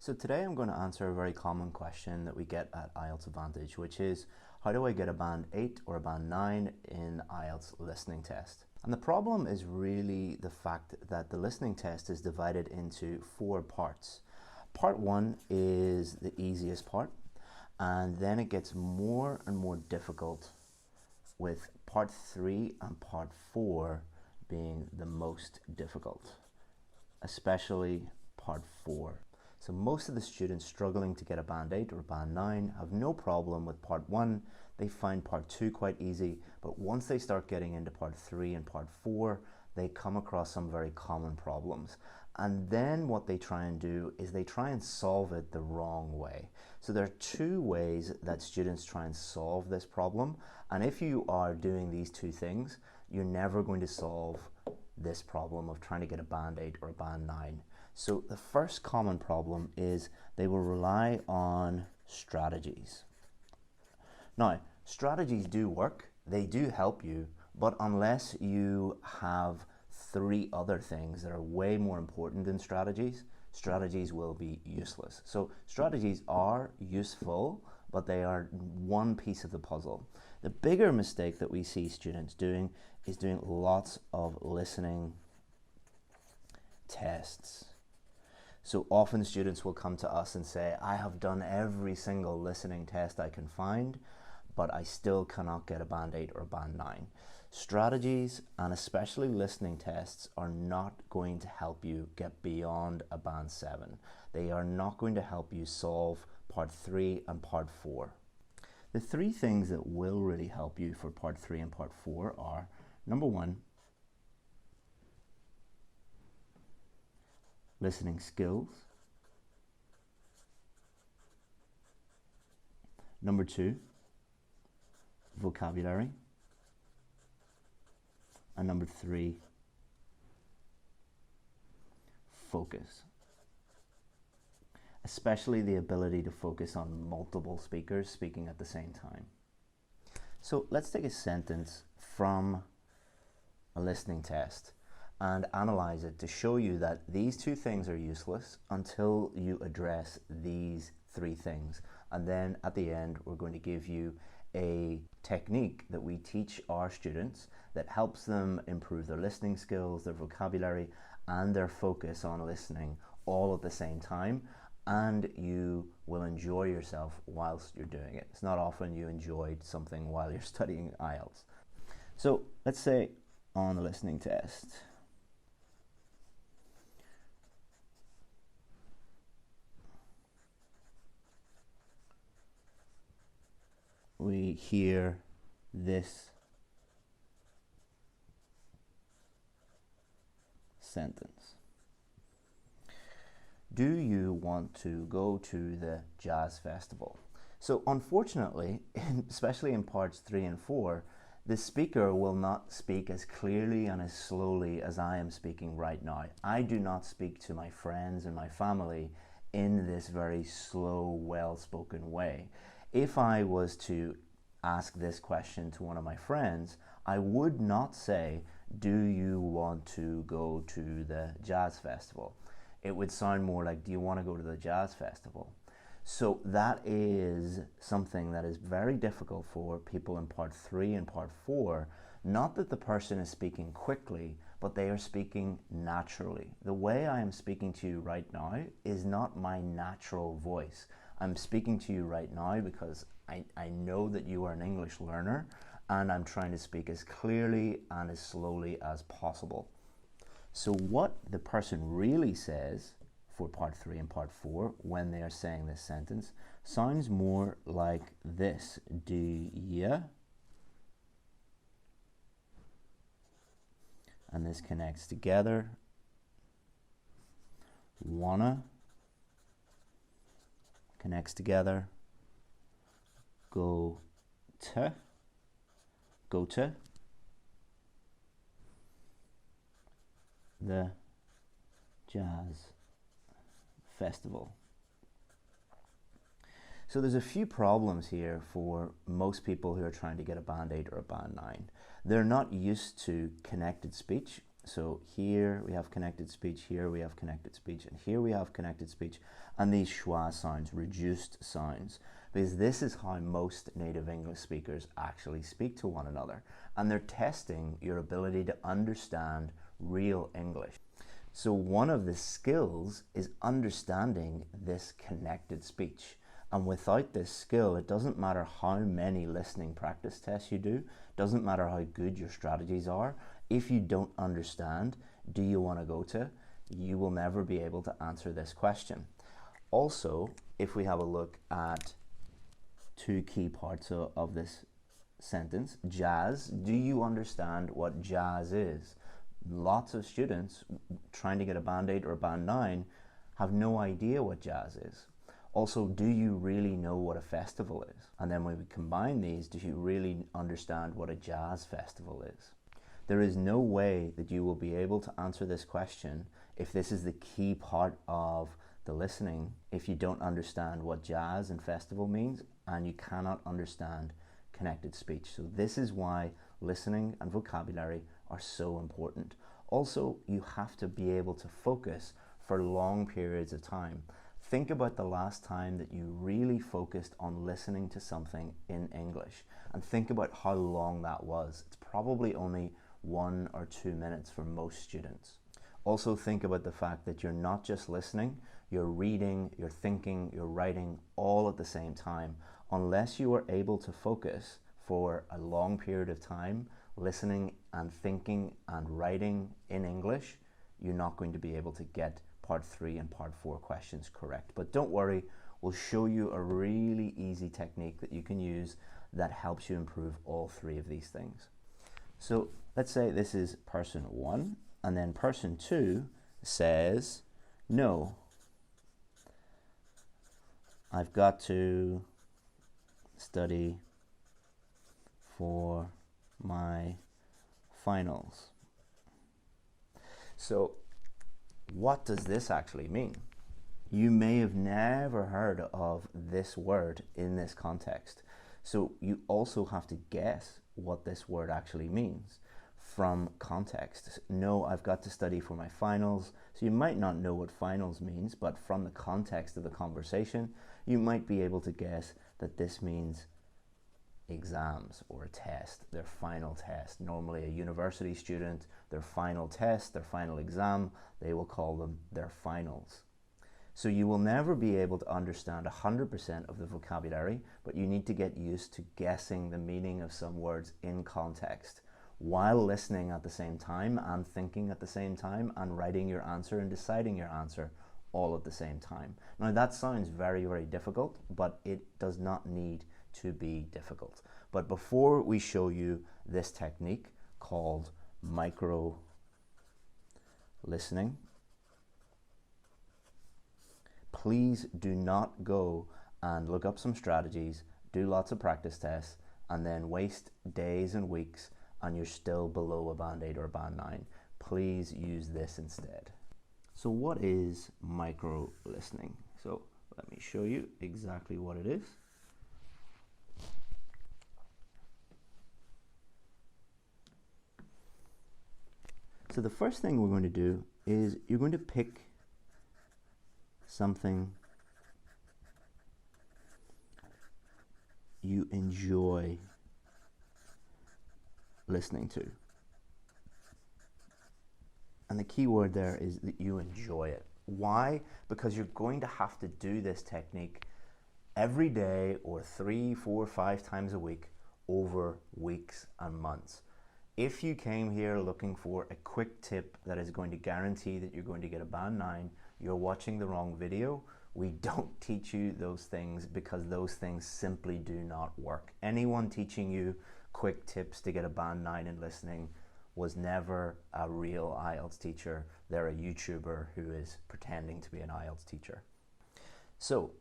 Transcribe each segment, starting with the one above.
So today I'm going to answer a very common question that we get at IELTS Advantage, which is how do I get a band 8 or a band 9 in IELTS listening test? And the problem is really the fact that the listening test is divided into 4 parts. Part 1 is the easiest part, and then it gets more and more difficult, with part 3 and part 4 being the most difficult, especially part 4. So most of the students struggling to get a band 8 or a band 9 have no problem with part 1. They find part 2 quite easy, but once they start getting into part 3 and part 4, they come across some very common problems. And then what they try and do is they try and solve it the wrong way. So there are 2 ways that students try and solve this problem. And if you are doing these 2 things, you're never going to solve this problem of trying to get a band 8 or a band 9. So the first common problem is they will rely on strategies. Now, strategies do work, they do help you, but unless you have 3 other things that are way more important than strategies, strategies will be useless. So strategies are useful, but they are one piece of the puzzle. The bigger mistake that we see students doing is doing lots of listening tests. So often students will come to us and say, I have done every single listening test I can find, but I still cannot get a band 8 or a band 9. Strategies, and especially listening tests, are not going to help you get beyond a band 7. They are not going to help you solve part 3 and part 4. The 3 things that will really help you for part 3 and part 4 are, number 1, listening skills. Number 2, vocabulary. And number 3, focus. Especially the ability to focus on multiple speakers speaking at the same time. So let's take a sentence from a listening test and analyze it to show you that these 2 things are useless until you address these 3 things. And then at the end, we're going to give you a technique that we teach our students that helps them improve their listening skills, their vocabulary, and their focus on listening all at the same time. And you will enjoy yourself whilst you're doing it. It's not often you enjoyed something while you're studying IELTS. So let's say on a listening test, we hear this sentence. Do you want to go to the jazz festival? So unfortunately, especially in parts 3 and 4, the speaker will not speak as clearly and as slowly as I am speaking right now. I do not speak to my friends and my family in this very slow, well-spoken way. If I was to ask this question to one of my friends, I would not say, do you want to go to the jazz festival? It would sound more like, do you want to go to the jazz festival? So that is something that is very difficult for people in part 3 and part 4. Not that the person is speaking quickly, but they are speaking naturally. The way I am speaking to you right now is not my natural voice. I'm speaking to you right now because I know that you are an English learner, and I'm trying to speak as clearly and as slowly as possible. So what the person really says for part 3 and part 4 when they are saying this sentence sounds more like this. Do ya? And this connects together. Wanna connects together. Go to the jazz festival. So there's a few problems here for most people who are trying to get a band 8 or a band 9. They're not used to connected speech, So here we have connected speech, here we have connected speech, and here we have connected speech, and these schwa sounds, reduced sounds, because this is how most native English speakers actually speak to one another, and they're testing your ability to understand real English. So one of the skills is understanding this connected speech. And without this skill, it doesn't matter how many listening practice tests you do, doesn't matter how good your strategies are, if you don't understand, do you want to go to, you will never be able to answer this question. Also, if we have a look at two key parts of this sentence, jazz, do you understand what jazz is? Lots of students trying to get a band 8 or a band 9 have no idea what jazz is. Also, do you really know what a festival is? And then when we combine these, do you really understand what a jazz festival is? There is no way that you will be able to answer this question if this is the key part of the listening, if you don't understand what jazz and festival means, and you cannot understand connected speech. So this is why listening and vocabulary are so important. Also, you have to be able to focus for long periods of time. Think about the last time that you really focused on listening to something in English, and think about how long that was. It's probably only 1 or 2 minutes for most students. Also think about the fact that you're not just listening, you're reading, you're thinking, you're writing all at the same time. Unless you are able to focus for a long period of time, listening and thinking and writing in English, you're not going to be able to get part 3 and part 4 questions correct. But don't worry, we'll show you a really easy technique that you can use that helps you improve all 3 of these things. So let's say this is person 1, and then person 2 says, no, I've got to study for my finals. So what does this actually mean? You may have never heard of this word in this context. So you also have to guess what this word actually means from context. No, I've got to study for my finals. So you might not know what finals means, but from the context of the conversation, you might be able to guess that this means exams or a test, their final test. Normally a university student, their final test, their final exam, they will call them their finals. So you will never be able to understand 100% of the vocabulary, but you need to get used to guessing the meaning of some words in context while listening at the same time and thinking at the same time and writing your answer and deciding your answer all at the same time. Now that sounds very, very difficult, but it does not need to be difficult. But before we show you this technique called micro listening, please do not go and look up some strategies, do lots of practice tests, and then waste days and weeks and you're still below a band 8 or a band 9. Please use this instead. So what is micro listening? So let me show you exactly what it is. So the first thing we're going to do is you're going to pick something you enjoy listening to. And the key word there is that you enjoy it. Why? Because you're going to have to do this technique every day or 3, 4, 5 times a week over weeks and months. If you came here looking for a quick tip that is going to guarantee that you're going to get a band 9, you're watching the wrong video. We don't teach you those things because those things simply do not work. Anyone teaching you quick tips to get a band 9 in listening was never a real IELTS teacher. They're a YouTuber who is pretending to be an IELTS teacher. So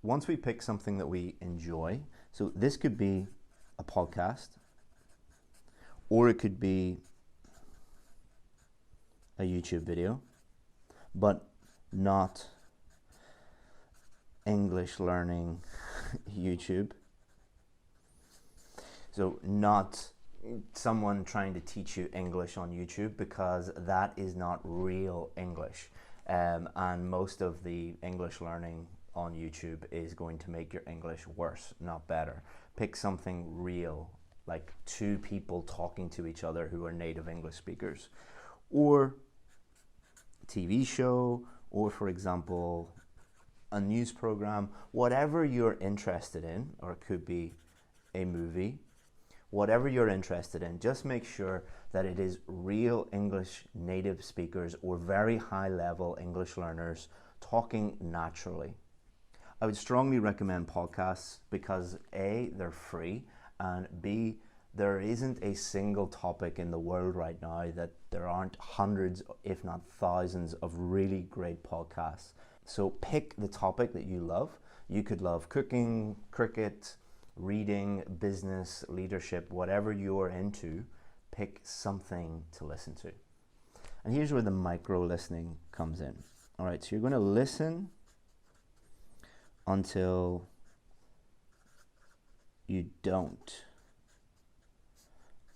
once we pick something that we enjoy, so this could be a podcast, or it could be a YouTube video, but not English learning YouTube. So not someone trying to teach you English on YouTube, because that is not real English. And most of the English learning on YouTube is going to make your English worse, not better. Pick something real, like two people talking to each other who are native English speakers, or TV show, or for example, a news program, whatever you're interested in, or it could be a movie, whatever you're interested in, just make sure that it is real English native speakers or very high level English learners talking naturally. I would strongly recommend podcasts because A, they're free, and B, there isn't a single topic in the world right now that there aren't hundreds, if not thousands, of really great podcasts. So pick the topic that you love. You could love cooking, cricket, reading, business, leadership, whatever you're into, pick something to listen to. And here's where the micro listening comes in. All right, so you're going to listen until you don't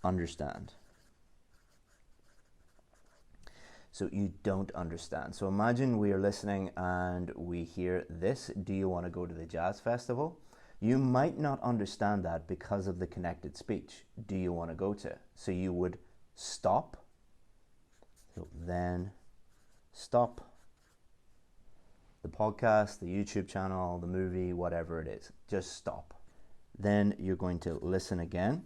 understand. So you don't understand. So imagine we are listening and we hear this: do you want to go to the jazz festival? You might not understand that because of the connected speech. Do you want to go to? So you would stop. So then stop the podcast, the YouTube channel, the movie, whatever it is. Just stop. Then you're going to listen again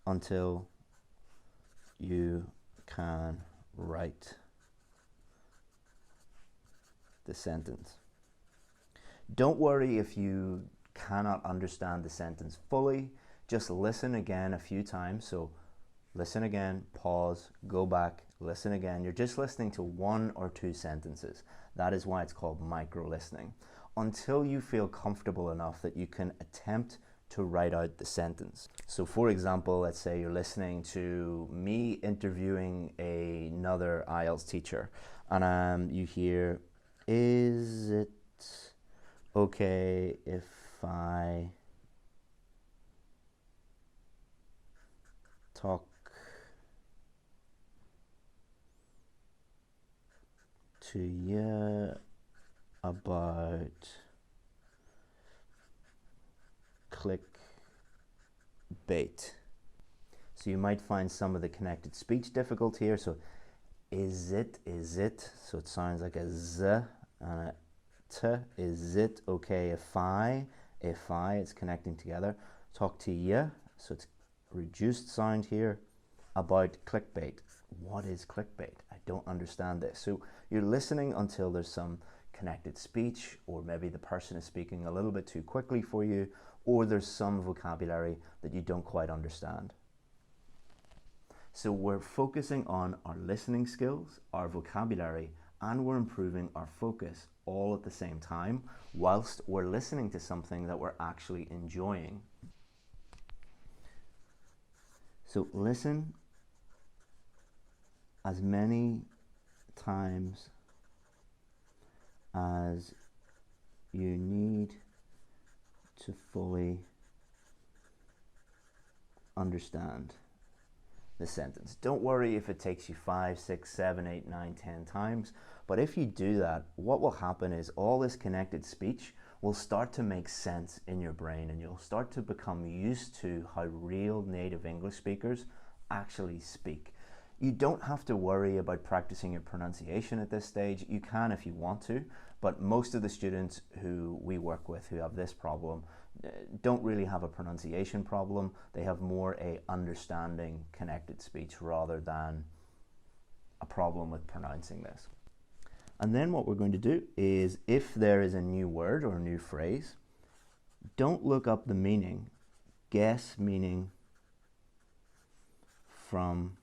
until you can write the sentence. Don't worry if you cannot understand the sentence fully. Just listen again a few times. So listen again, pause, go back, listen again. You're just listening to one or two sentences. That is why it's called micro listening. Until you feel comfortable enough that you can attempt to write out the sentence. So for example, let's say you're listening to me interviewing another IELTS teacher, and you hear, is it okay if I talk to you about clickbait? So you might find some of the connected speech difficult here. So is it, so it sounds like a z and a t. Is it okay if I, it's connecting together. Talk to you, so it's reduced sound here, about clickbait. What is clickbait? I don't understand this. So you're listening until there's some connected speech, or maybe the person is speaking a little bit too quickly for you, or there's some vocabulary that you don't quite understand. So we're focusing on our listening skills, our vocabulary, and we're improving our focus all at the same time whilst we're listening to something that we're actually enjoying. So listen as many times as you need to fully understand the sentence. Don't worry if it takes you 5, 6, 7, 8, 9, 10 times, but if you do that, what will happen is all this connected speech will start to make sense in your brain, and you'll start to become used to how real native English speakers actually speak. You don't have to worry about practicing your pronunciation at this stage. You can if you want to, but most of the students who we work with who have this problem don't really have a pronunciation problem. They have more a understanding connected speech rather than a problem with pronouncing this. And then what we're going to do is, if there is a new word or a new phrase, don't look up the meaning. Guess meaning from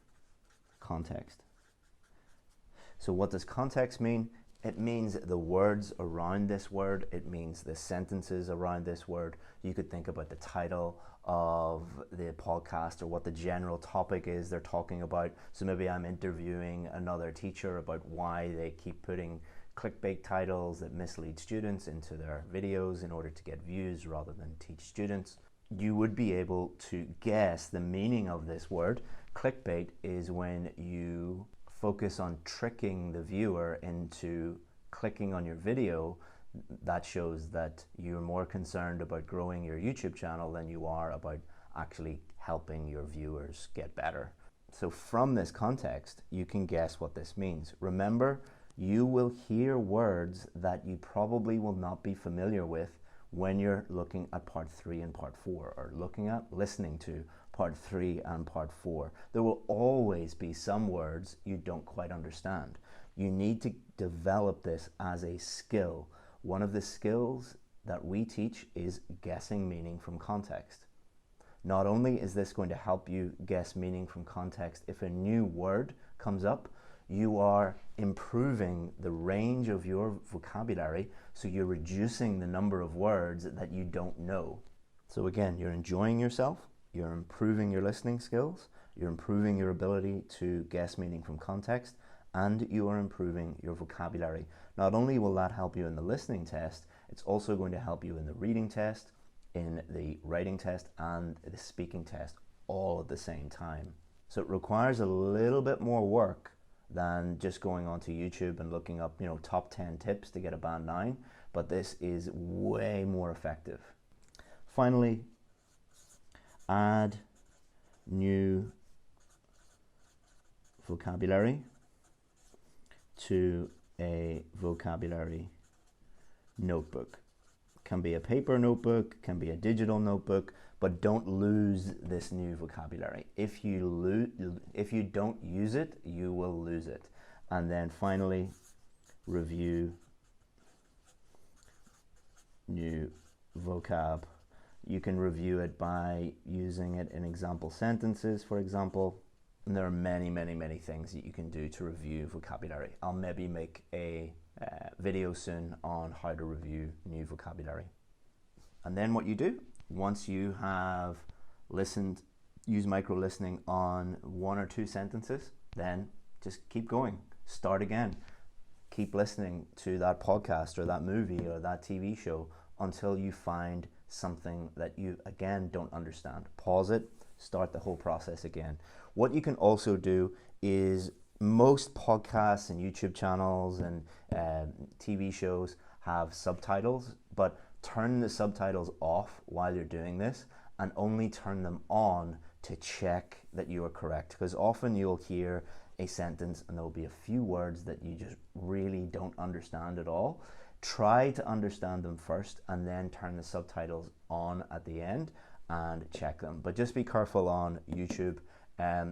context. So what does context mean? It means the words around this word. It means the sentences around this word. You could think about the title of the podcast or what the general topic is they're talking about. So maybe I'm interviewing another teacher about why they keep putting clickbait titles that mislead students into their videos in order to get views rather than teach students. you would be able to guess the meaning of this word. Clickbait is when you focus on tricking the viewer into clicking on your video. That shows that you're more concerned about growing your YouTube channel than you are about actually helping your viewers get better. So from this context, you can guess what this means. Remember, you will hear words that you probably will not be familiar with when you're looking at part 3 and part 4, or listening to part 3 and part 4. There will always be some words you don't quite understand. You need to develop this as a skill. One of the skills that we teach is guessing meaning from context. Not only is this going to help you guess meaning from context, if a new word comes up, you are improving the range of your vocabulary, so you're reducing the number of words that you don't know. So again, you're enjoying yourself, you're improving your listening skills, you're improving your ability to guess meaning from context, and you are improving your vocabulary. Not only will that help you in the listening test, it's also going to help you in the reading test, in the writing test, and the speaking test, all at the same time. So it requires a little bit more work than just going onto YouTube and looking up, top 10 tips to get a band 9, but this is way more effective. Finally, add new vocabulary to a vocabulary notebook. Can be a paper notebook, can be a digital notebook, but don't lose this new vocabulary. If you don't use it, you will lose it. And then finally, review new vocab. You can review it by using it in example sentences, for example. And there are many, many, many things that you can do to review vocabulary. I'll maybe make a video soon on how to review new vocabulary. And then what you do, once you have use micro listening on 1 or 2 sentences, then just keep going, start again. Keep listening to that podcast or that movie or that TV show until you find something that you, again, don't understand. Pause it, start the whole process again. What you can also do is, most podcasts and YouTube channels and TV shows have subtitles, but turn the subtitles off while you're doing this and only turn them on to check that you are correct. Because often you'll hear a sentence and there will be a few words that you just really don't understand at all. Try to understand them first and then turn the subtitles on at the end and check them. But just be careful on YouTube.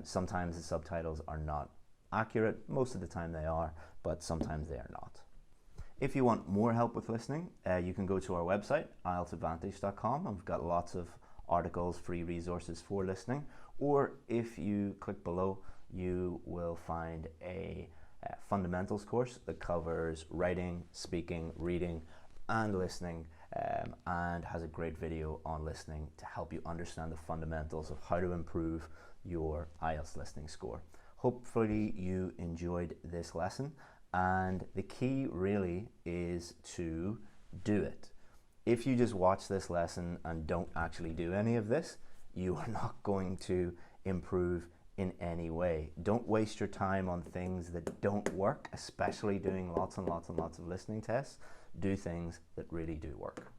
Sometimes the subtitles are not accurate. Most of the time they are, but sometimes they are not. If you want more help with listening, you can go to our website, IELTSadvantage.com, and we've got lots of articles, free resources for listening. Or if you click below, you will find a fundamentals course that covers writing, speaking, reading, and listening, and has a great video on listening to help you understand the fundamentals of how to improve your IELTS listening score. Hopefully you enjoyed this lesson, and the key really is to do it. If you just watch this lesson and don't actually do any of this, you are not going to improve in any way. Don't waste your time on things that don't work, especially doing lots and lots and lots of listening tests. Do things that really do work.